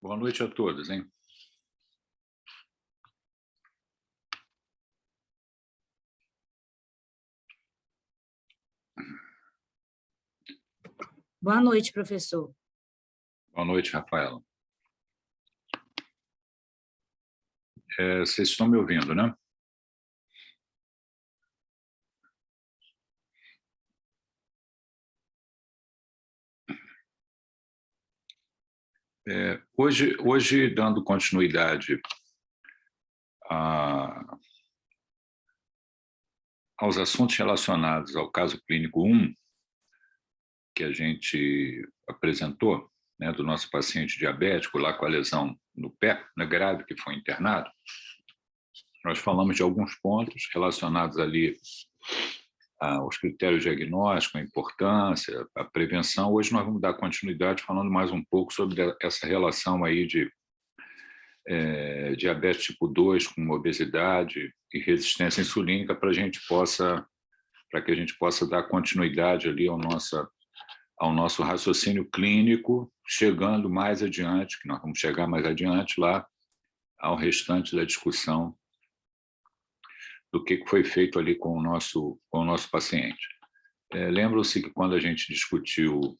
Boa noite a todos, hein? Boa noite, professor. Boa noite, Rafaela. Vocês estão me ouvindo, né? Hoje, dando continuidade aos assuntos relacionados ao caso clínico 1, que a gente apresentou, né, do nosso paciente diabético, lá com a lesão no pé, né, grave, que foi internado, nós falamos de alguns pontos relacionados ali aos critérios diagnósticos, a importância, a prevenção. Hoje nós vamos dar continuidade falando mais um pouco sobre essa relação aí de diabetes tipo 2 com obesidade e resistência insulínica para que a gente possa dar continuidade ali ao nosso raciocínio clínico, chegando mais adiante, que nós vamos chegar mais adiante lá ao restante da discussão do que foi feito ali com o nosso paciente. Lembram-se que quando a gente discutiu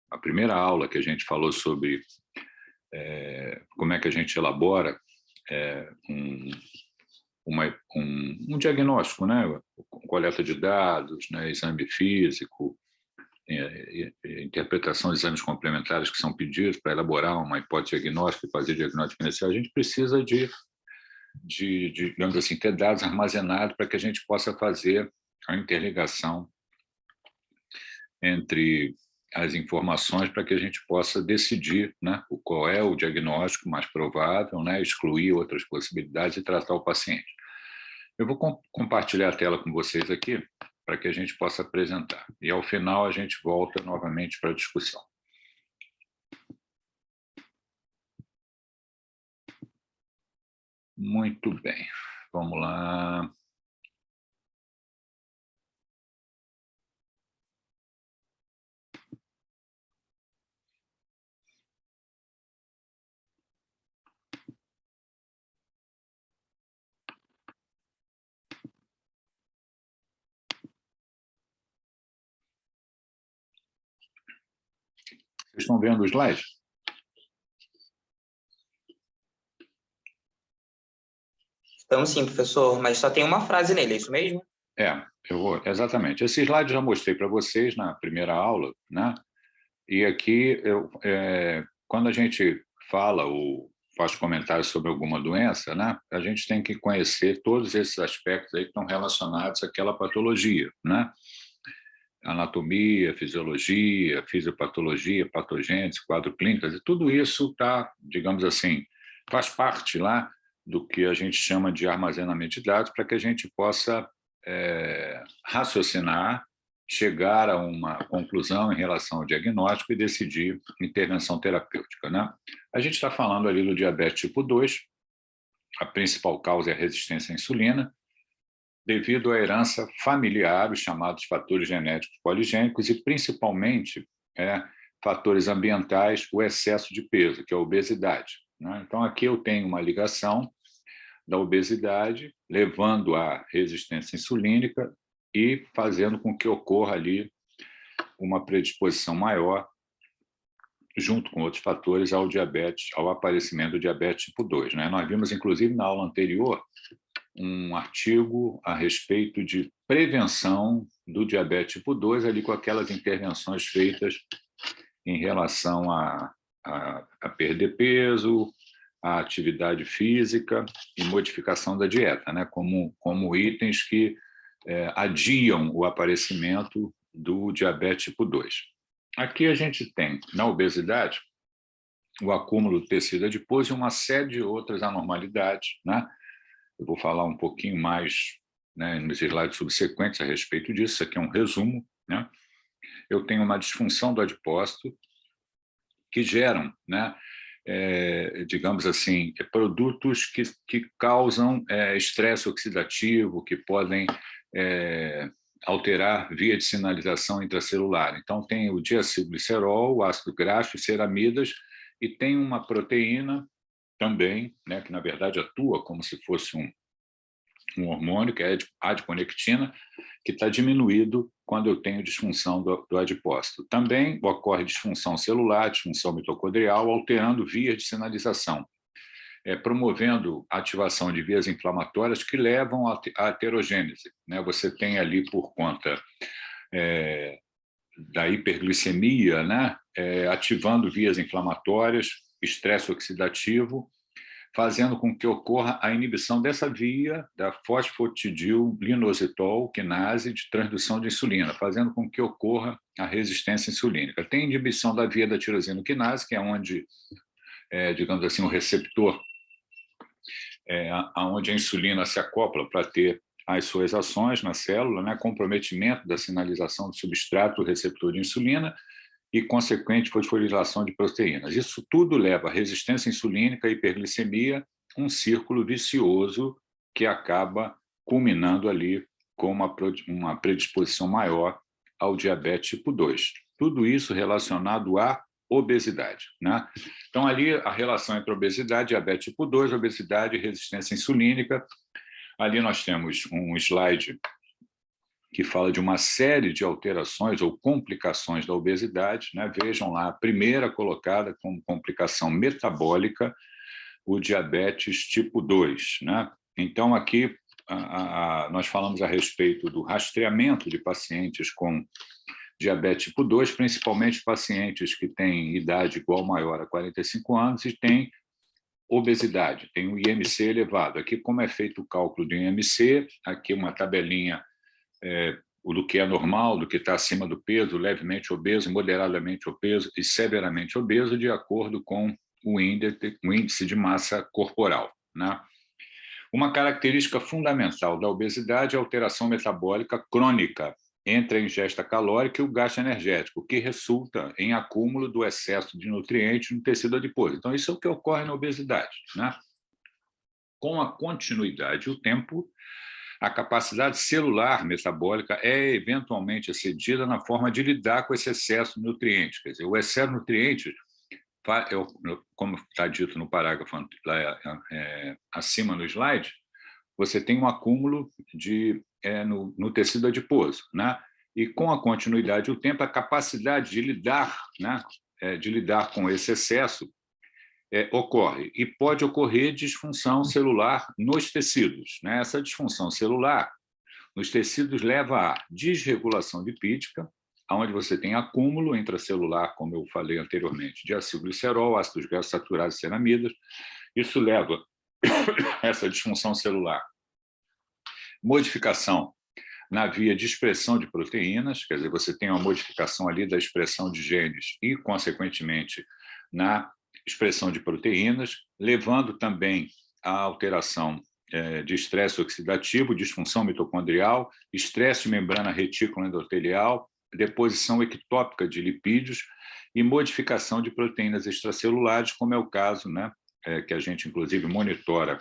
a primeira aula que a gente falou sobre como é que a gente elabora um diagnóstico, né? Coleta de dados, né? Exame físico, interpretação de exames complementares que são pedidos para elaborar uma hipótese diagnóstica e fazer diagnóstico inicial, a gente precisa de digamos assim, ter dados armazenados para que a gente possa fazer a interligação entre as informações para que a gente possa decidir, né, qual é o diagnóstico mais provável, né, excluir outras possibilidades e tratar o paciente. Eu vou compartilhar a tela com vocês aqui para que a gente possa apresentar. E, ao final, a gente volta novamente para a discussão. Muito bem. Vamos lá. Vocês estão vendo o slide? Estamos sim, professor, mas só tem uma frase nele, é isso mesmo? Exatamente. Esse slide eu já mostrei para vocês na primeira aula, né? E aqui, quando a gente fala ou faz comentários sobre alguma doença, né, a gente tem que conhecer todos esses aspectos aí que estão relacionados àquela patologia, né? Anatomia, fisiologia, fisiopatologia, patogênese, quadro clínico, e tudo isso está, digamos assim, faz parte lá do que a gente chama de armazenamento de dados para que a gente possa raciocinar, chegar a uma conclusão em relação ao diagnóstico e decidir intervenção terapêutica, né? A gente está falando ali do diabetes tipo 2, a principal causa é a resistência à insulina, devido à herança familiar, os chamados fatores genéticos poligênicos, e principalmente fatores ambientais, o excesso de peso, que é a obesidade, né? Então, aqui eu tenho uma ligação da obesidade, levando à resistência insulínica e fazendo com que ocorra ali uma predisposição maior, junto com outros fatores, ao diabetes, ao aparecimento do diabetes tipo 2, né? Nós vimos, inclusive, na aula anterior, um artigo a respeito de prevenção do diabetes tipo 2, ali com aquelas intervenções feitas em relação a perder peso, a atividade física e modificação da dieta, né? Como itens que adiam o aparecimento do diabetes tipo 2. Aqui a gente tem, na obesidade, o acúmulo do tecido adiposo e uma série de outras anormalidades, né? Eu vou falar um pouquinho mais, né, nos slides subsequentes a respeito disso. Isso aqui é um resumo, né? Eu tenho uma disfunção do adipócito que geram, né, digamos assim, produtos que causam estresse oxidativo, que podem alterar via de sinalização intracelular. Então, tem o diacilglicerol, o ácido graxo e ceramidas, e tem uma proteína também, né, que na verdade atua como se fosse um hormônio, que é a adiponectina, que está diminuído quando eu tenho disfunção do adipócito. Também ocorre disfunção celular, disfunção mitocondrial, alterando vias de sinalização, promovendo a ativação de vias inflamatórias que levam à aterogênese, né? Você tem ali, por conta da hiperglicemia, né, ativando vias inflamatórias, estresse oxidativo, fazendo com que ocorra a inibição dessa via da fosfatidillinositol quinase de transdução de insulina, fazendo com que ocorra a resistência insulínica. Tem inibição da via da tirosina quinase, que é onde, digamos assim, o receptor, onde a insulina se acopla para ter as suas ações na célula, né? Comprometimento da sinalização do substrato do receptor de insulina e consequente fosforilação de proteínas. Isso tudo leva à resistência insulínica, hiperglicemia, um círculo vicioso que acaba culminando ali com uma predisposição maior ao diabetes tipo 2. Tudo isso relacionado à obesidade, né? Então, ali a relação entre obesidade, diabetes tipo 2, obesidade e resistência insulínica. Ali nós temos um slide que fala de uma série de alterações ou complicações da obesidade, né? Vejam lá, a primeira colocada como complicação metabólica, o diabetes tipo 2, né? Então, aqui nós falamos a respeito do rastreamento de pacientes com diabetes tipo 2, principalmente pacientes que têm idade igual ou maior a 45 anos e têm obesidade, tem um IMC elevado. Aqui, como é feito o cálculo do IMC, aqui uma tabelinha do que é normal, do que está acima do peso, levemente obeso, moderadamente obeso e severamente obeso, de acordo com o índice de massa corporal, né? Uma característica fundamental da obesidade é a alteração metabólica crônica entre a ingesta calórica e o gasto energético, que resulta em acúmulo do excesso de nutrientes no tecido adiposo. Então, isso é o que ocorre na obesidade, né? Com a continuidade e o tempo, a capacidade celular metabólica é eventualmente excedida na forma de lidar com esse excesso de nutrientes. Quer dizer, o excesso de nutrientes, como está dito no parágrafo acima no slide, você tem um acúmulo no tecido adiposo, né? E com a continuidade e o tempo, a capacidade de lidar, né, de lidar com esse excesso ocorre. E pode ocorrer disfunção celular nos tecidos, né? Essa disfunção celular nos tecidos leva à desregulação lipídica, onde você tem acúmulo intracelular, como eu falei anteriormente, de acilglicerol, ácidos graxos saturados e ceramidas. Isso leva essa disfunção celular, modificação na via de expressão de proteínas, quer dizer, você tem uma modificação ali da expressão de genes e, consequentemente, na expressão de proteínas, levando também à alteração de estresse oxidativo, disfunção mitocondrial, estresse de membrana retículo endotelial, deposição ectópica de lipídios e modificação de proteínas extracelulares, como é o caso, né, que a gente, inclusive, monitora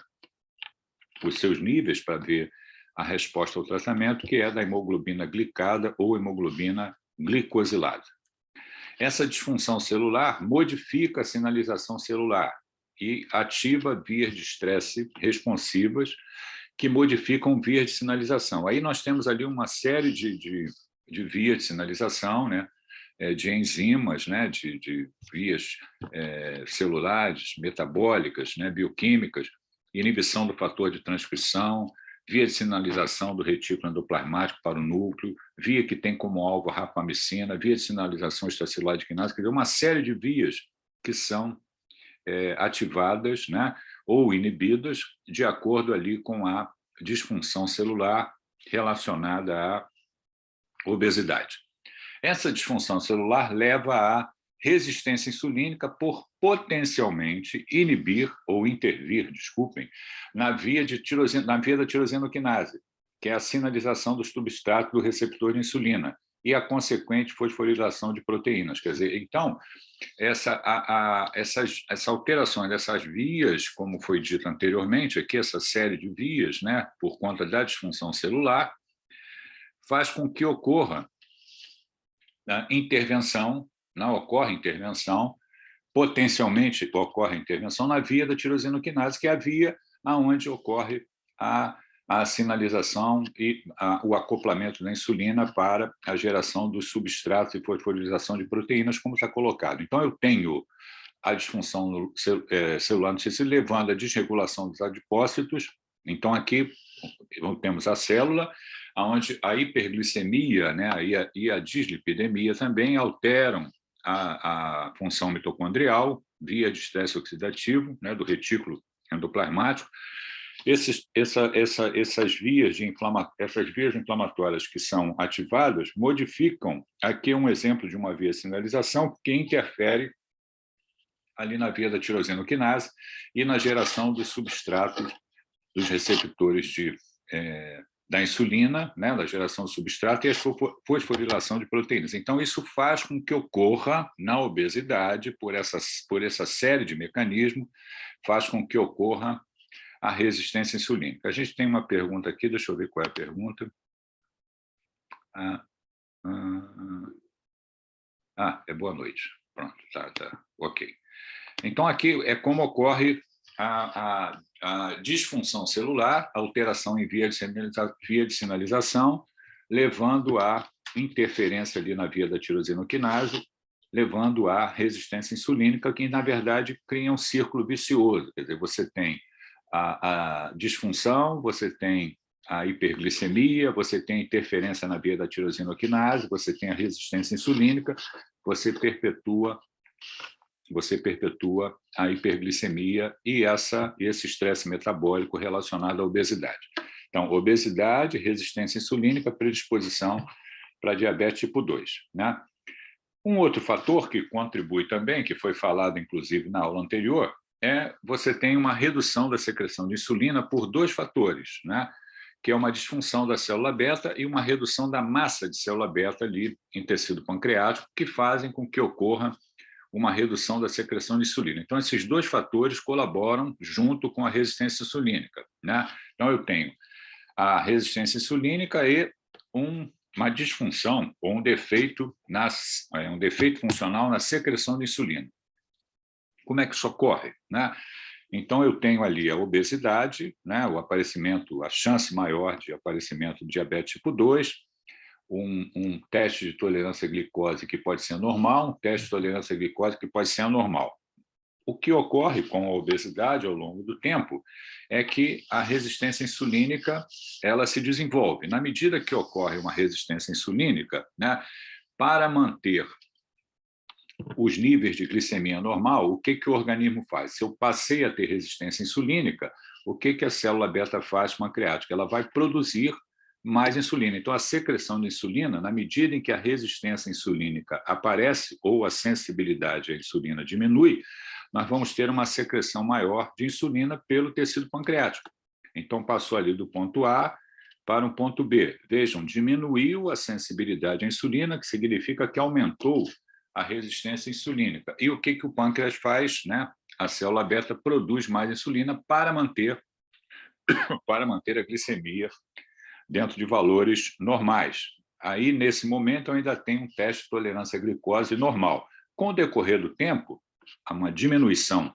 os seus níveis para ver a resposta ao tratamento, que é da hemoglobina glicada ou hemoglobina glicosilada. Essa disfunção celular modifica a sinalização celular e ativa vias de estresse responsivas que modificam vias de sinalização. Aí nós temos ali uma série de vias de sinalização, né? De enzimas, né? de vias celulares, metabólicas, né? Bioquímicas, inibição do fator de transcrição, via de sinalização do retículo endoplasmático para o núcleo, via que tem como alvo a rapamicina, via de sinalização extracelular de quinase, quer dizer, uma série de vias que são ativadas, né, ou inibidas de acordo ali com a disfunção celular relacionada à obesidade. Essa disfunção celular leva à resistência insulínica por potencialmente inibir ou intervir, desculpem, na via da tirosinoquinase, que é a sinalização do substrato do receptor de insulina e a consequente fosforilação de proteínas. Quer dizer, então, essas alterações dessas vias, como foi dito anteriormente, aqui essa série de vias, né, por conta da disfunção celular, faz com que ocorra intervenção, não ocorre intervenção potencialmente ocorre a intervenção na via da tirosinoquinase, que é a via onde ocorre a sinalização e o acoplamento da insulina para a geração dos substratos e fosforilação de proteínas, como está colocado. Então, eu tenho a disfunção celular no tecido, levando à desregulação dos adipócitos. Então, aqui temos a célula, onde a hiperglicemia, né, e a dislipidemia também alteram a função mitocondrial via de estresse oxidativo, né, do retículo endoplasmático. Essas vias inflamatórias que são ativadas modificam, aqui um exemplo de uma via de sinalização que interfere ali na via da tirosinoquinase e na geração dos substratos dos receptores da insulina, né, da geração do substrato e a fosforilação de proteínas. Então, isso faz com que ocorra na obesidade, por essa série de mecanismos, faz com que ocorra a resistência insulínica. A gente tem uma pergunta aqui, deixa eu ver qual é a pergunta. É boa noite. Pronto, tá, ok. Então, aqui é como ocorre a disfunção celular, alteração em via de sinalização, levando à interferência ali na via da tirosinoquinase, levando à resistência insulínica, que, na verdade, cria um círculo vicioso. Quer dizer, você tem a disfunção, você tem a hiperglicemia, você tem a interferência na via da tirosinoquinase, você tem a resistência insulínica, você perpetua a hiperglicemia e esse estresse metabólico relacionado à obesidade. Então, obesidade, resistência insulínica, predisposição para diabetes tipo 2. Né? Um outro fator que contribui também, que foi falado inclusive na aula anterior, você tem uma redução da secreção de insulina por 2 fatores, né? Que é uma disfunção da célula beta e uma redução da massa de célula beta ali em tecido pancreático, que fazem com que ocorra uma redução da secreção de insulina. Então, esses 2 fatores colaboram junto com a resistência insulínica. Né? Então, eu tenho a resistência insulínica e uma disfunção ou um defeito funcional na secreção de insulina. Como é que isso ocorre? Né? Então, eu tenho ali a obesidade, né? A chance maior de aparecimento de diabetes tipo 2, um teste de tolerância à glicose que pode ser normal, um teste de tolerância à glicose que pode ser anormal. O que ocorre com a obesidade ao longo do tempo é que a resistência insulínica ela se desenvolve. Na medida que ocorre uma resistência insulínica, né, para manter os níveis de glicemia normal, o que o organismo faz? Se eu passei a ter resistência insulínica, o que a célula beta faz pancreática? Ela vai produzir mais insulina. Então, a secreção de insulina, na medida em que a resistência insulínica aparece ou a sensibilidade à insulina diminui, nós vamos ter uma secreção maior de insulina pelo tecido pancreático. Então, passou ali do ponto A para um ponto B. Vejam, diminuiu a sensibilidade à insulina, que significa que aumentou a resistência insulínica. E o que o pâncreas faz? Né? A célula beta produz mais insulina para manter a glicemia dentro de valores normais. Aí, nesse momento, eu ainda tenho um teste de tolerância à glicose normal. Com o decorrer do tempo, há uma diminuição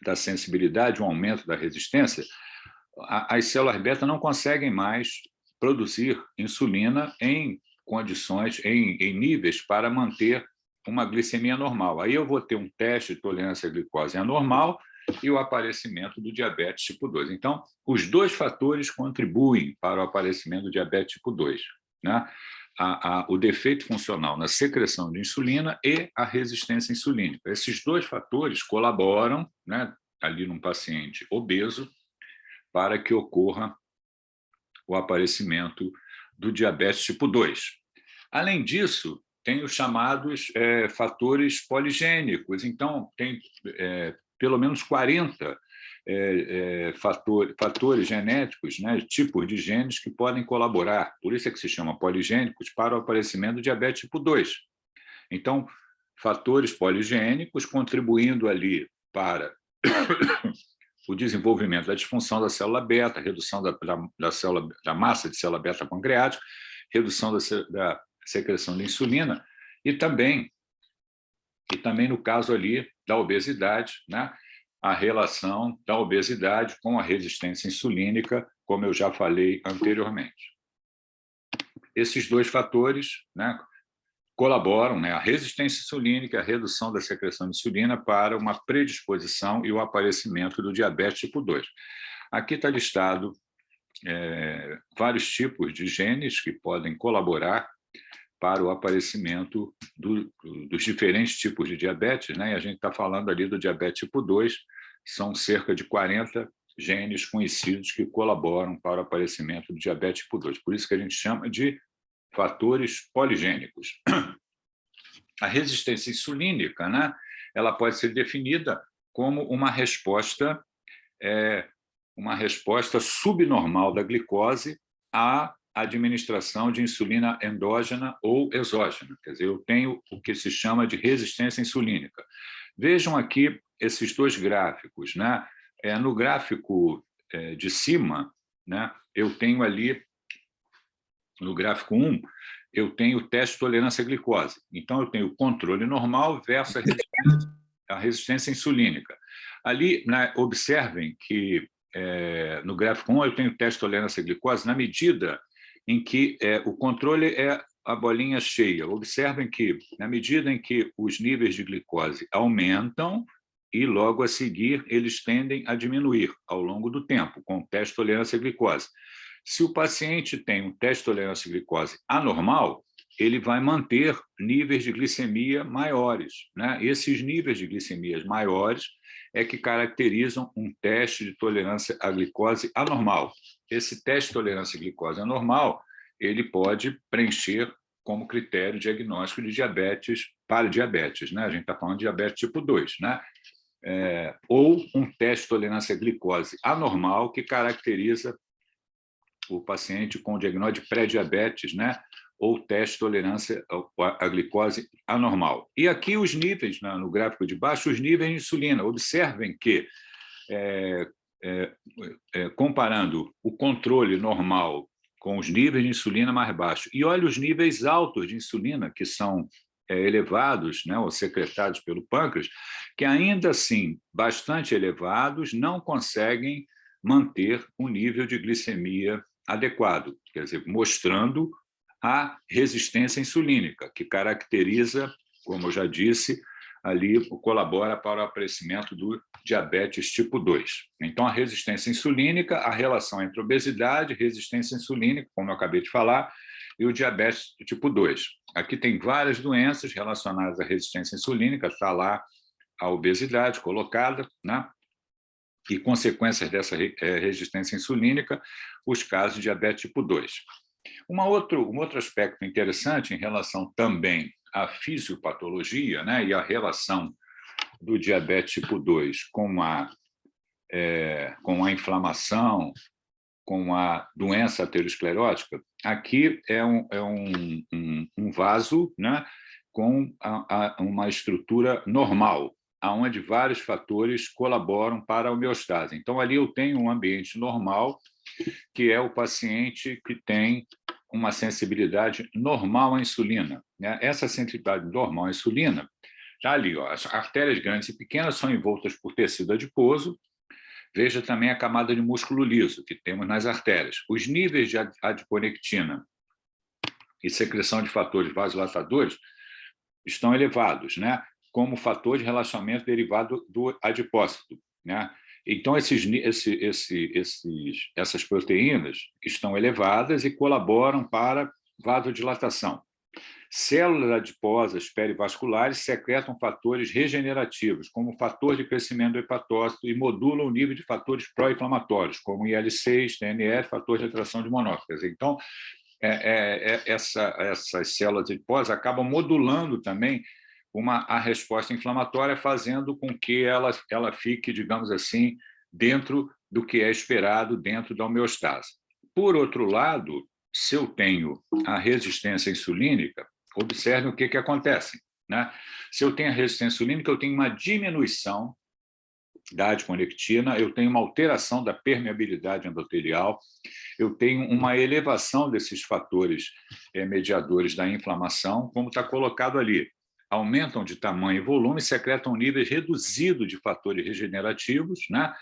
da sensibilidade, um aumento da resistência, as células beta não conseguem mais produzir insulina em condições, em níveis para manter uma glicemia normal. Aí eu vou ter um teste de tolerância à glicose anormal e o aparecimento do diabetes tipo 2. Então, os 2 fatores contribuem para o aparecimento do diabetes tipo 2. Né? O defeito funcional na secreção de insulina e a resistência insulínica. Esses 2 fatores colaboram, né, ali num paciente obeso, para que ocorra o aparecimento do diabetes tipo 2. Além disso, tem os chamados fatores poligênicos. Então, tem pelo menos 40 fatores genéticos, né, tipos de genes que podem colaborar, por isso é que se chama poligênicos, para o aparecimento do diabetes tipo 2. Então, fatores poligênicos contribuindo ali para o desenvolvimento da disfunção da célula beta, redução da massa de célula beta pancreática, redução da secreção de insulina e também e também no caso ali da obesidade, né? A relação da obesidade com a resistência insulínica, como eu já falei anteriormente. Esses dois fatores, né, colaboram, né, a resistência insulínica e a redução da secreção de insulina para uma predisposição e o aparecimento do diabetes tipo 2. Aqui está listado vários tipos de genes que podem colaborar para o aparecimento dos diferentes tipos de diabetes, né? E a gente está falando ali do diabetes tipo 2, são cerca de 40 genes conhecidos que colaboram para o aparecimento do diabetes tipo 2. Por isso que a gente chama de fatores poligênicos. A resistência insulínica, né? Ela pode ser definida como uma resposta subnormal da glicose à administração de insulina endógena ou exógena. Quer dizer, eu tenho o que se chama de resistência insulínica. Vejam aqui esses dois gráficos, né? No gráfico de cima, né, eu tenho ali, no gráfico 1, eu tenho o teste de tolerância à glicose. Então, eu tenho o controle normal versus a resistência insulínica. Ali, né, observem que no gráfico 1 eu tenho o teste de tolerância à glicose na medida em que o controle é a bolinha cheia. Observem que, na medida em que os níveis de glicose aumentam, e logo a seguir eles tendem a diminuir ao longo do tempo, com o teste de tolerância à glicose. Se o paciente tem um teste de tolerância à glicose anormal, ele vai manter níveis de glicemia maiores, né? Esses níveis de glicemias maiores é que caracterizam um teste de tolerância à glicose anormal. Esse teste de tolerância à glicose anormal, ele pode preencher como critério diagnóstico de diabetes para diabetes, né? A gente está falando de diabetes tipo 2, né? Ou um teste de tolerância à glicose anormal que caracteriza o paciente com diagnóstico de pré-diabetes, né? Ou teste de tolerância à glicose anormal. E aqui os níveis, né, no gráfico de baixo, os níveis de insulina. Observem que, comparando o controle normal com os níveis de insulina mais baixos, e olha os níveis altos de insulina, que são elevados, né, ou secretados pelo pâncreas, que ainda assim, bastante elevados, não conseguem manter um nível de glicemia adequado, quer dizer, mostrando a resistência insulínica, que caracteriza, como eu já disse, ali colabora para o aparecimento do diabetes tipo 2. Então, a resistência insulínica, a relação entre obesidade, resistência insulínica, como eu acabei de falar, e o diabetes tipo 2. Aqui tem várias doenças relacionadas à resistência insulínica, está lá a obesidade colocada, né? E consequências dessa resistência insulínica, os casos de diabetes tipo 2. Um outro aspecto interessante em relação também à fisiopatologia, né, e a relação do diabetes tipo 2 com a inflamação, com a doença aterosclerótica, aqui é um vaso, né, com uma estrutura normal, onde vários fatores colaboram para a homeostase. Então, ali eu tenho um ambiente normal, que é o paciente que tem uma sensibilidade normal à insulina, né? Essa sensibilidade normal à insulina está ali, ó, as artérias grandes e pequenas são envoltas por tecido adiposo. Veja também a camada de músculo liso que temos nas artérias. Os níveis de adiponectina e secreção de fatores vasodilatadores estão elevados, né? Como fator de relaxamento derivado do adipócito, né? Então, essas proteínas estão elevadas e colaboram para vasodilatação. Células adiposas perivasculares secretam fatores regenerativos, como o fator de crescimento do hepatócito, e modulam o nível de fatores pró-inflamatórios, como IL-6, TNF, fator de atração de monócitos. Então, essas células adiposas acabam modulando também a resposta inflamatória, fazendo com que ela fique, digamos assim, dentro do que é esperado dentro da homeostase. Por outro lado, se eu tenho a resistência insulínica, observe o que acontece, né? Se eu tenho a resistência insulínica, eu tenho uma diminuição da adiponectina, eu tenho uma alteração da permeabilidade endotelial, eu tenho uma elevação desses fatores mediadores da inflamação, como está colocado ali. aumentam de tamanho e volume, secretam níveis reduzidos de fatores regenerativos, né?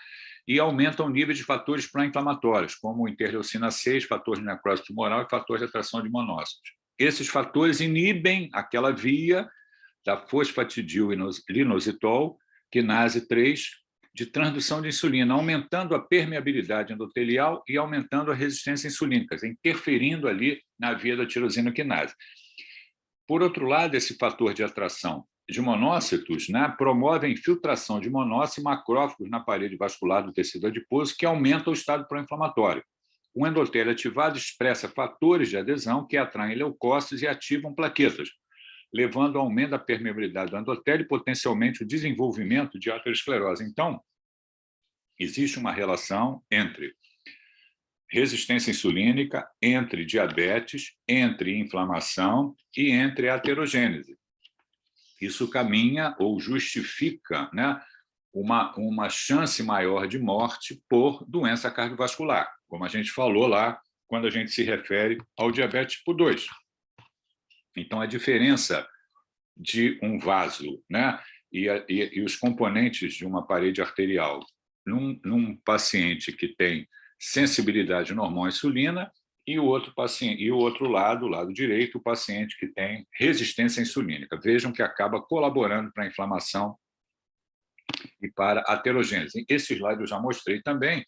E aumentam níveis de fatores pró-inflamatórios, como interleucina 6, fator de necrose tumoral e fator de atração de monócitos. Esses fatores inibem aquela via da fosfatidillinositol, quinase 3, de transdução de insulina, aumentando a permeabilidade endotelial e aumentando a resistência insulínica, interferindo ali na via da tirosina quinase. Por outro lado, esse fator de atração de monócitos, né, promove a infiltração de monócitos e macrófagos na parede vascular do tecido adiposo, que aumenta o estado pró-inflamatório. O endotélio ativado expressa fatores de adesão que atraem leucócitos e ativam plaquetas, levando ao aumento da permeabilidade do endotélio e potencialmente o desenvolvimento de aterosclerose. Então, existe uma relação entre resistência insulínica, entre diabetes, entre inflamação e entre aterogênese. Isso caminha ou justifica, né, uma chance maior de morte por doença cardiovascular, como a gente falou lá quando a gente se refere ao diabetes tipo 2. Então, a diferença de um vaso, né, e os componentes de uma parede arterial num paciente que tem sensibilidade normal à insulina e o outro lado, o lado direito, o paciente que tem resistência insulínica. Vejam que acaba colaborando para a inflamação e para a aterogênese. Esse slide eu já mostrei também,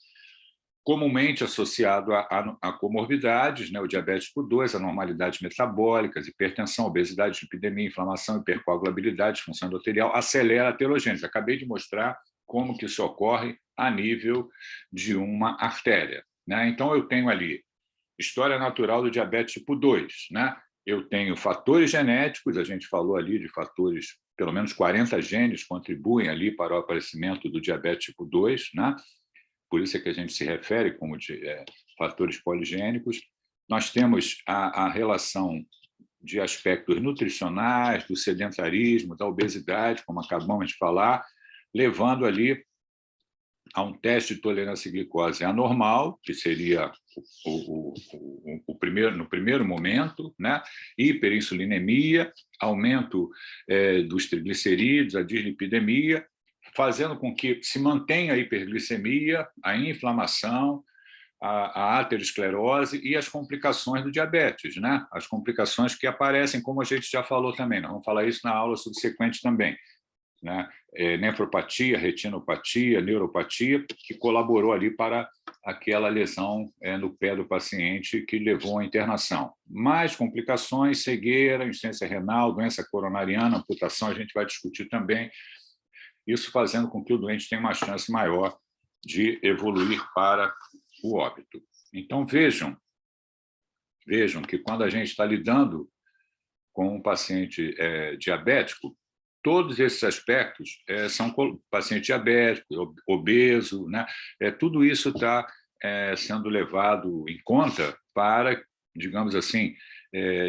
comumente associado a comorbidades, né, o diabetes tipo 2, anormalidades metabólicas, hipertensão, obesidade, lipidemia, inflamação, hipercoagulabilidade, disfunção endotelial, acelera a aterogênese. Acabei de mostrar como que isso ocorre a nível de uma artéria, né? Então, eu tenho ali história natural do diabetes tipo 2, né? Eu tenho fatores genéticos, a gente falou ali de fatores, pelo menos 40 genes contribuem ali para o aparecimento do diabetes tipo 2, né? Por isso é que a gente se refere como fatores poligênicos. Nós temos a relação de aspectos nutricionais, do sedentarismo, da obesidade, como acabamos de falar, levando ali a um teste de tolerância à glicose anormal, que seria no primeiro momento, né? Hiperinsulinemia, aumento dos triglicerídeos, a dislipidemia, fazendo com que se mantenha a hiperglicemia, a inflamação, a aterosclerose e as complicações do diabetes, né? As complicações que aparecem, como a gente já falou também, nós vamos falar isso na aula subsequente também, né? Nefropatia, retinopatia, neuropatia, que colaborou ali para aquela lesão no pé do paciente que levou à internação. Mais complicações, cegueira, insuficiência renal, doença coronariana, amputação, a gente vai discutir também, isso fazendo com que o doente tenha uma chance maior de evoluir para o óbito. Então, vejam que quando a gente está lidando com um paciente diabético, todos esses aspectos são paciente diabético, obeso, né? Tudo isso está sendo levado em conta para, digamos assim,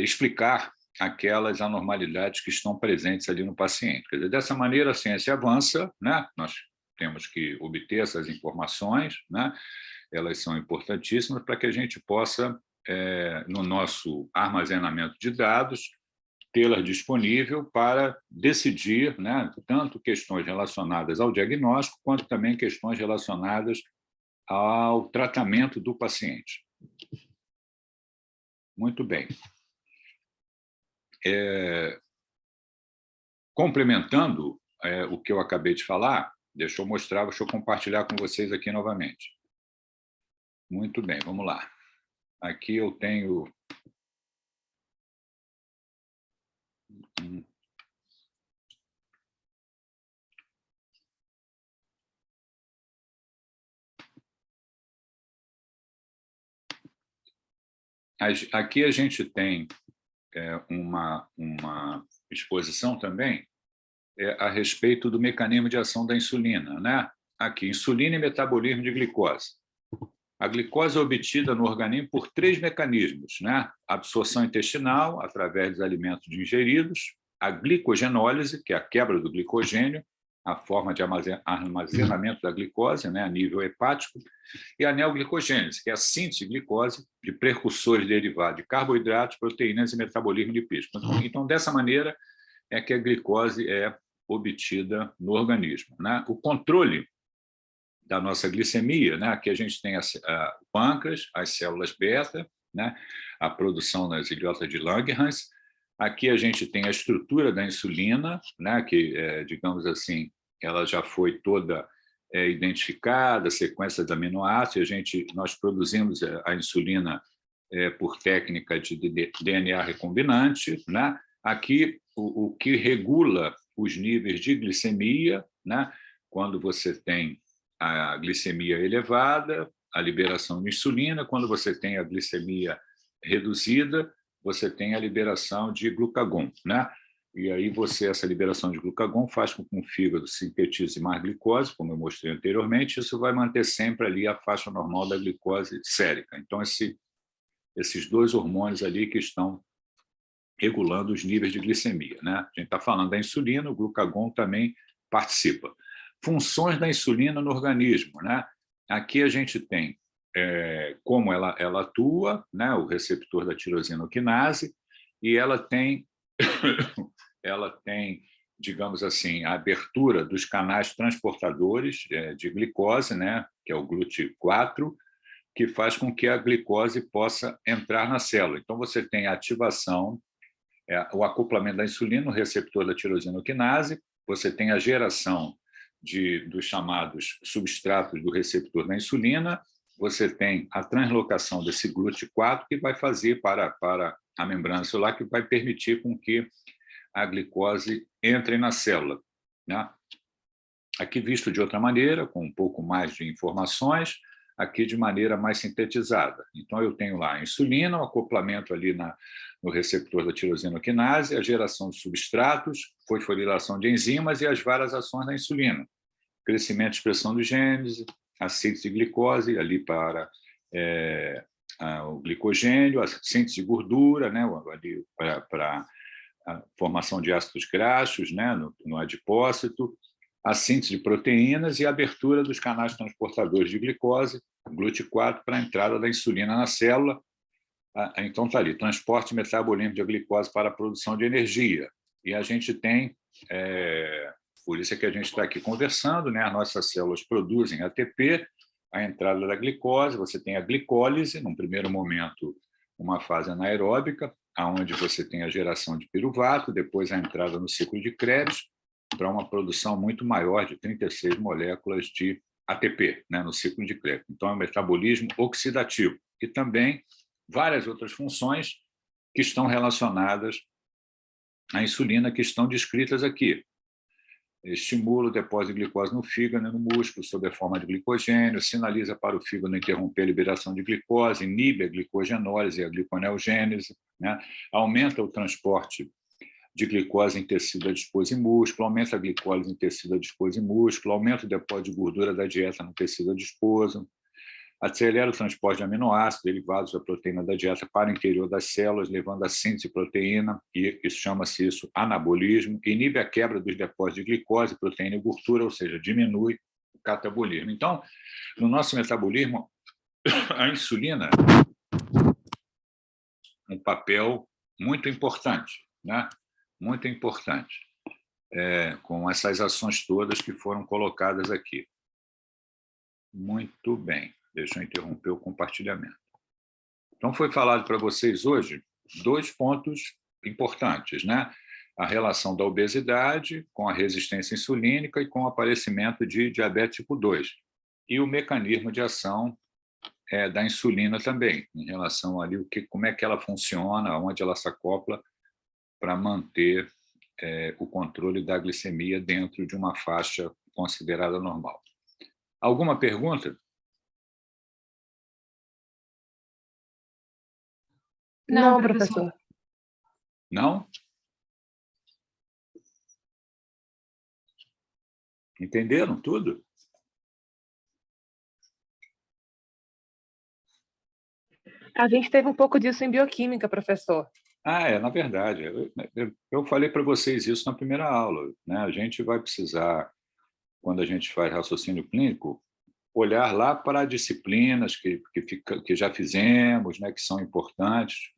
explicar aquelas anormalidades que estão presentes ali no paciente. Quer dizer, dessa maneira, a ciência avança, né? Nós temos que obter essas informações, né? Elas são importantíssimas para que a gente possa, no nosso armazenamento de dados, tê-las disponível para decidir, né, tanto questões relacionadas ao diagnóstico, quanto também questões relacionadas ao tratamento do paciente. Muito bem. Complementando o que eu acabei de falar, deixa eu compartilhar com vocês aqui novamente. Muito bem, vamos lá. Aqui eu tenho... Aqui a gente tem uma exposição também a respeito do mecanismo de ação da insulina, né? Aqui, insulina e metabolismo de glicose. A glicose é obtida no organismo por 3 mecanismos, né? A absorção intestinal, através dos alimentos ingeridos, a glicogenólise, que é a quebra do glicogênio, a forma de armazenamento da glicose, né, a nível hepático, e a neoglicogênese, que é a síntese de glicose de precursores derivados de carboidratos, proteínas e metabolismo lipídico. Então, dessa maneira, é que a glicose é obtida no organismo, né? O controle da nossa glicemia, né? Aqui a gente tem o pâncreas, as células beta, né? A produção das ilhotas de Langerhans. Aqui a gente tem a estrutura da insulina, né? Que, digamos assim, ela já foi toda identificada, sequência de aminoácidos. Nós produzimos a insulina por técnica de DNA recombinante, né? Aqui o que regula os níveis de glicemia, né? Quando você tem a glicemia elevada, a liberação de insulina. Quando você tem a glicemia reduzida, você tem a liberação de glucagon, né? E aí essa liberação de glucagon faz com que o fígado sintetize mais glicose, como eu mostrei anteriormente. Isso vai manter sempre ali a faixa normal da glicose sérica. Então, esses dois hormônios ali que estão regulando os níveis de glicemia, né? A gente está falando da insulina, o glucagon também participa. Funções da insulina no organismo, né? Aqui a gente tem como ela atua, né? O receptor da tirosinoquinase, e ela tem, digamos assim, a abertura dos canais transportadores de glicose, né? Que é o GLUT4, que faz com que a glicose possa entrar na célula. Então, você tem a ativação, o acoplamento da insulina no receptor da tirosinoquinase, você tem a geração dos chamados substratos do receptor da insulina, você tem a translocação desse GLUT4 que vai fazer para a membrana celular, que vai permitir com que a glicose entre na célula, né? Aqui visto de outra maneira, com um pouco mais de informações, aqui de maneira mais sintetizada. Então, eu tenho lá a insulina, o acoplamento ali no receptor da tirosinoquinase, a geração de substratos, fosforilação de enzimas e as várias ações da insulina. Crescimento e expressão dos genes, a síntese de glicose, ali para o glicogênio, a síntese de gordura, né, ali para a formação de ácidos graxos, né, no adipócito, a síntese de proteínas e a abertura dos canais transportadores de glicose, GLUT4, para a entrada da insulina na célula. Então, está ali, transporte e metabolismo de glicose para a produção de energia. E a gente tem, por isso é que a gente está aqui conversando, né? As nossas células produzem ATP, a entrada da glicose, você tem a glicólise, num primeiro momento, uma fase anaeróbica, onde você tem a geração de piruvato, depois a entrada no ciclo de Krebs, para uma produção muito maior de 36 moléculas de ATP, né, no ciclo de Krebs. Então, é um metabolismo oxidativo. E também várias outras funções que estão relacionadas à insulina, que estão descritas aqui. Estimula o depósito de glicose no fígado e no músculo, sob a forma de glicogênio, sinaliza para o fígado interromper a liberação de glicose, inibe a glicogenólise e a gliconeogênese, né? Aumenta o transporte de glicose em tecido adiposo e músculo, aumenta a glicólise em tecido adiposo e músculo, aumenta o depósito de gordura da dieta no tecido adiposo, acelera o transporte de aminoácidos derivados da proteína da dieta para o interior das células, levando à síntese de proteína, e isso chama-se anabolismo, inibe a quebra dos depósitos de glicose, proteína e gordura, ou seja, diminui o catabolismo. Então, no nosso metabolismo, a insulina tem um papel muito importante, né? Muito importante, com essas ações todas que foram colocadas aqui. Muito bem, deixa eu interromper o compartilhamento. Então, foi falado para vocês hoje 2 pontos importantes, né? A relação da obesidade com a resistência insulínica e com o aparecimento de diabetes tipo 2. E o mecanismo de ação da insulina também, em relação ali como é que ela funciona, onde ela se acopla para manter o controle da glicemia dentro de uma faixa considerada normal. Alguma pergunta? Não, professor. Não? Entenderam tudo? A gente teve um pouco disso em bioquímica, professor. Na verdade. Eu falei para vocês isso na primeira aula, né? A gente vai precisar, quando a gente faz raciocínio clínico, olhar lá para disciplinas que já fizemos, né, que são importantes.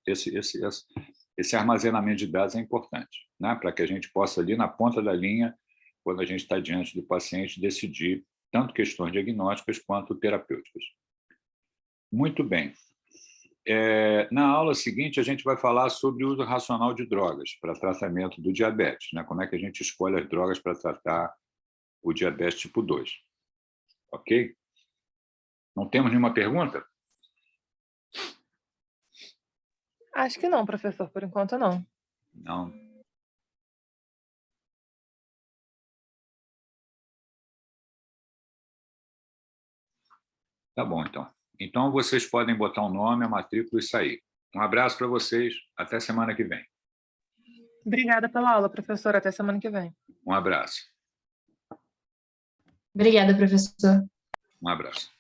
esse armazenamento de dados é importante, né? Para que a gente possa, ali na ponta da linha, quando a gente está diante do paciente, decidir tanto questões diagnósticas quanto terapêuticas. Muito bem. Na aula seguinte, a gente vai falar sobre o uso racional de drogas para tratamento do diabetes, né? Como é que a gente escolhe as drogas para tratar o diabetes tipo 2. Ok? Não temos nenhuma pergunta? Acho que não, professor, por enquanto não. Não. Tá bom, então. Então, vocês podem botar o nome, a matrícula e sair. Um abraço para vocês. Até semana que vem. Obrigada pela aula, professor. Até semana que vem. Um abraço. Obrigada, professor. Um abraço.